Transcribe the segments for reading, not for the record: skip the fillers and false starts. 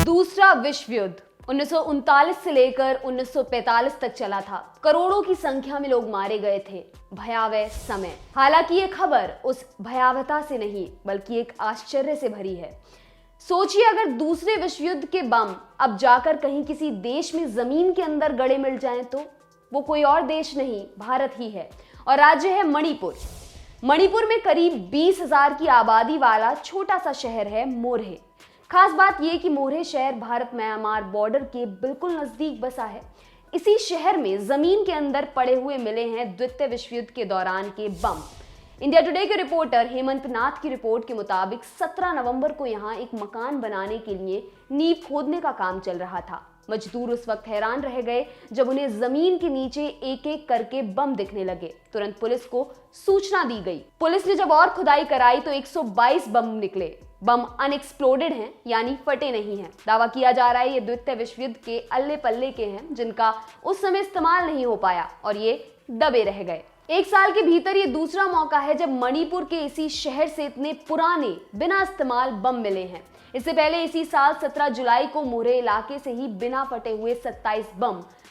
दूसरा विश्व युद्ध 1939 से लेकर 1945 तक चला था। करोड़ों की संख्या में लोग मारे गए थे। भयावह समय। हालांकि ये खबर उस भयावहता से नहीं बल्कि एक आश्चर्य से भरी है। सोचिए, अगर दूसरे विश्व युद्ध के बम अब जाकर कहीं किसी देश में जमीन के अंदर गड़े मिल जाएं तो वो कोई और देश नहीं, भारत ही है। और राज्य है मणिपुर। मणिपुर में करीब 20,000 की आबादी वाला छोटा सा शहर है मोरहे। खास बात यह कि मोरहे शहर भारत म्यांमार बॉर्डर के बिल्कुल नजदीक बसा है। इसी शहर में जमीन के अंदर पड़े हुए मिले हैं द्वितीय विश्व युद्ध के दौरान के बम। इंडिया टुडे के रिपोर्टर हेमंत नाथ की रिपोर्ट के मुताबिक 17 नवंबर को यहां एक मकान बनाने के लिए नींव खोदने का काम चल रहा था। मजदूर उस वक्त हैरान रह गए जब उन्हें जमीन के नीचे एक एक करके बम दिखने लगे। तुरंत पुलिस को सूचना दी गई। पुलिस ने जब और खुदाई कराई तो 122 बम निकले। बम अनएक्सप्लोडेड हैं, यानी फटे नहीं हैं। दावा किया जा रहा है ये द्वितीय विश्व युद्ध के अल्ले पल्ले के हैं जिनका उस समय इस्तेमाल नहीं हो पाया और ये दबे रह गए। एक साल के भीतर ये दूसरा मौका है जब मणिपुर के इसी शहर से इतने पुराने बिना इस्तेमाल बम मिले हैं। इससे पहले इसी साल 17 जुलाई को मोरहे इलाके से ही बिना फटे हुए 27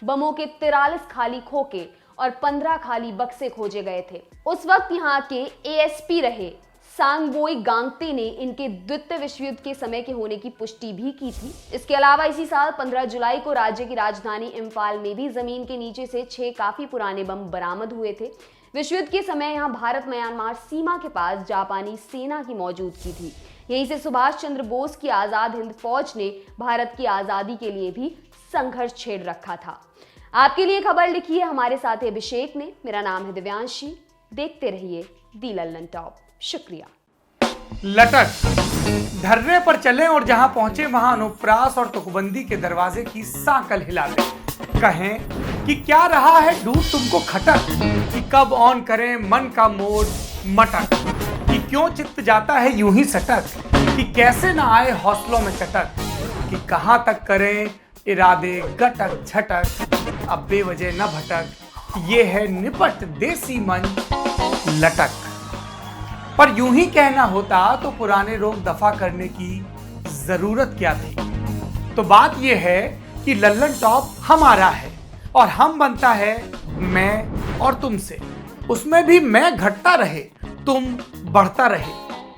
बमों के 43 खाली खोखे और 15 खाली बक्से खोजे गए थे। उस वक्त यहाँ के एएसपी रहे सांगबोई गांगते ने इनके द्वितीय विश्व युद्ध के समय के होने की पुष्टि भी की थी। इसके अलावा इसी साल 15 जुलाई को राज्य की राजधानी इम्फाल में भी जमीन के नीचे से 6 काफी पुराने बम बरामद हुए थे। विश्व युद्ध के समय यहाँ भारत म्यांमार सीमा के पास जापानी सेना की मौजूदगी थी। यहीं से सुभाष चंद्र बोस की आजाद हिंद फौज ने भारत की आजादी के लिए भी संघर्ष छेड़ रखा था। आपके लिए खबर लिखी है हमारे साथी अभिषेक ने। मेरा नाम है दिव्यांशी। देखते रहिए दी लल्लन टॉप। शुक्रिया। लटक धरने पर चले और जहां पहुंचे वहां अनुप्रास और तुकबंदी के दरवाजे की सांकल हिला दें। कहें कि क्या रहा है ढूंढ तुमको खटक, कि कब ऑन करें मन का मोड मटक, कि क्यों चित्त जाता है यूं ही सटक, कि कैसे ना आए हौसलों में कटक, कि कहां तक करें इरादे गटक झटक, अब बेवजह न भटक, ये है निपट देसी मन लटक। पर यूं ही कहना होता तो पुराने रोग दफा करने की जरूरत क्या थी। तो बात यह है कि लल्लन टॉप हमारा है और हम बनता है मैं और तुमसे। उसमें भी मैं घटता रहे तुम बढ़ता रहे,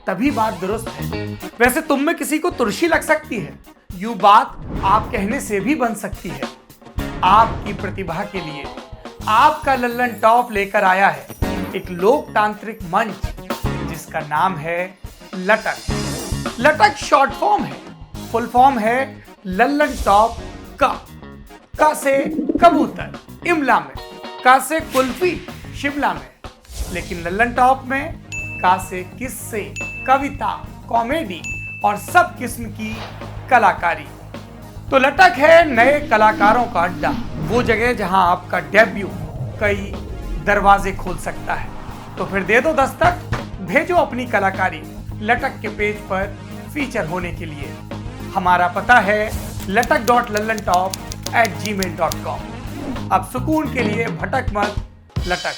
तभी बात दुरुस्त है। वैसे तुम में किसी को तुरशी लग सकती है, यूं बात आप कहने से भी बन सकती है। आपकी प्रतिभा के लिए आपका लल्लन टॉप लेकर आया है एक लोकतांत्रिक मंच जिसका नाम है लटक। लटक शॉर्ट फॉर्म है, फुल फॉर्म है लल्लन टॉप का से कबूतर इमला में, का से कुल्फी शिमला में, लेकिन लल्लन टॉप में का से किस्से कविता कॉमेडी और सब किस्म की कलाकारी। तो लटक है नए कलाकारों का अड्डा, वो जगह जहां आपका डेब्यू कई दरवाजे खोल सकता है। तो फिर दे दो दस्तक, भेजो अपनी कलाकारी लटक के पेज पर फीचर होने के लिए। हमारा पता है latak.lallantop@gmail.com। अब सुकून के लिए भटक मत, लटक।